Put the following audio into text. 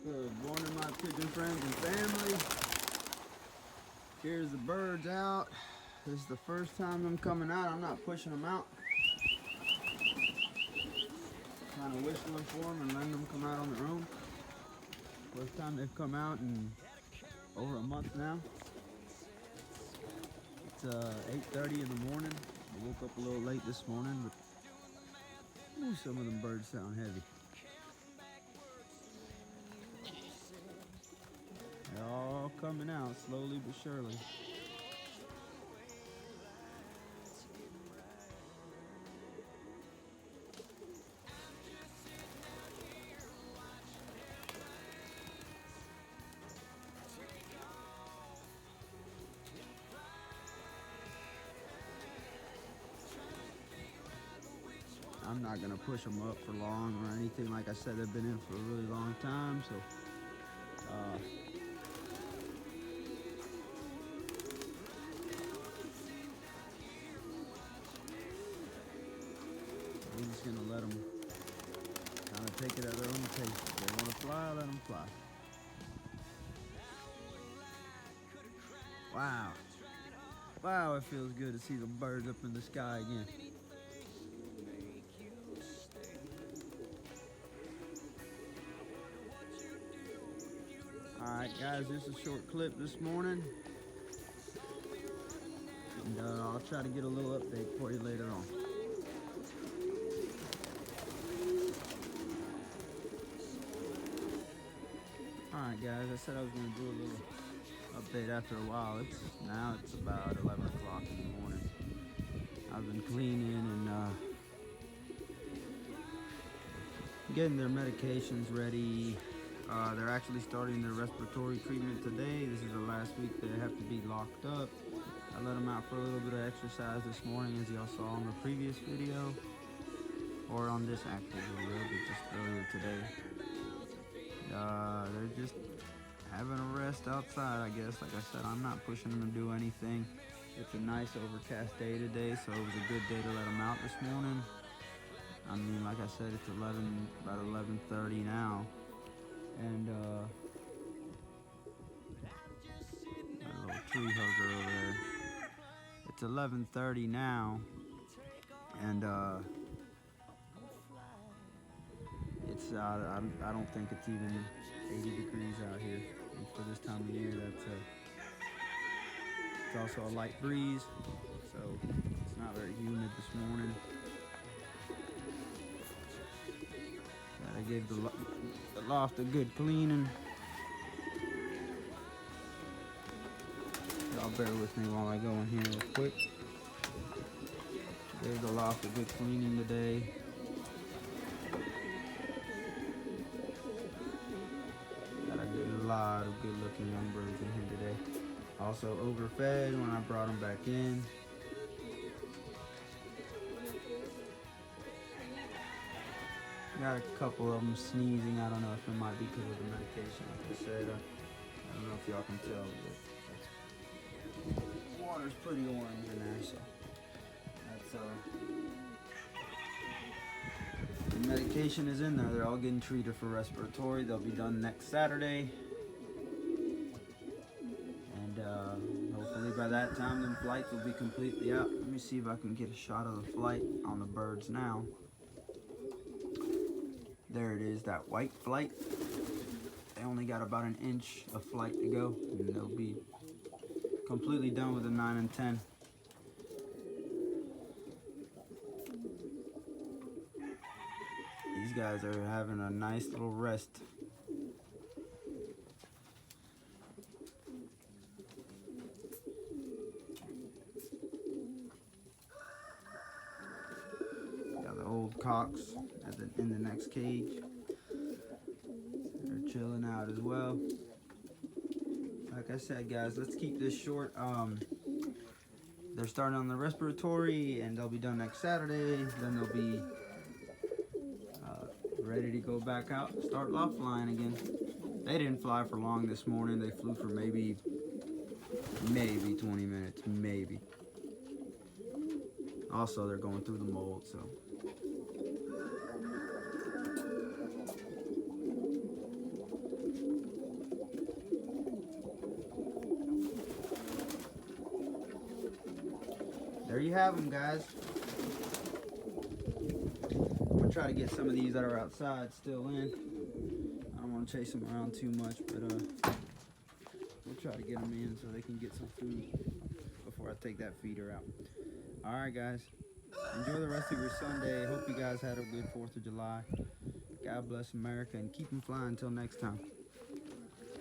Good morning, my pigeon friends and family. Here's the birds out. This is the first time I'm coming out. I'm not pushing them out. Kind of whistling for them and letting them come out on their own. First time they've come out in over a month now. It's 8:30 in the morning. I woke up a little late this morning, but ooh, some of them birds sound heavy. They're all coming out slowly but surely. I'm not gonna push them up for long or anything. Like I said, they've been in for a really long time, so we're just gonna let them kind of take it at their own pace. If they want to fly, let them fly. Wow. Wow, it feels good to see them birds up in the sky again. Alright guys, just a short clip this morning. And I'll try to get a little update for you later on. Alright guys, I said I was going to do a little update after a while. It's about 11 o'clock in the morning. I've been cleaning and getting their medications ready. They're actually starting their respiratory treatment today. This is the last week they have to be locked up. I let them out for a little bit of exercise this morning, as y'all saw on the previous video, or on this actual video, but just earlier today. They're just having a rest outside, I guess. Like I said, I'm not pushing them to do anything. It's a nice overcast day today, so it was a good day to let them out this morning. I mean, like I said, it's about 11:30 now. And a little tree hugger over there. It's 11:30 now, and it's I don't think it's even 80 degrees out here. And for this time of year, it's also a light breeze, so it's not very humid this morning. I gave the loft a good cleaning. Y'all bear with me while I go in here real quick. Gave the loft a good cleaning today. Got a lot of good looking young birds in here today. Also overfed when I brought them back in. Got a couple of them sneezing. I don't know if it might be because of the medication. Like I said, I don't know if y'all can tell, but the water's pretty orange in there, so that's the medication is in there. They're all getting treated for respiratory. They'll be done next Saturday, and hopefully by that time, them flights will be completely out. Let me see if I can get a shot of the flight on the birds now. There it is, that white flight. They only got about an inch of flight to go, and they'll be completely done with the 9 and 10. These guys are having a nice little rest. Got the old cocks in the next cage. They're chilling out as well. Like I said, guys, let's keep this short. They're starting on the respiratory, and they'll be done next Saturday. Then they'll be ready to go back out and start loft flying again. They didn't fly for long this morning. They flew for maybe 20 minutes, maybe. Also, they're going through the mold, so. there you have them, guys. I'm gonna try to get some of these that are outside still in. I don't want to chase them around too much, but we'll try to get them in so they can get some food before I take that feeder out. All right, guys. Enjoy the rest of your Sunday. Hope you guys had a good 4th of July. God bless America and keep them flying until next time.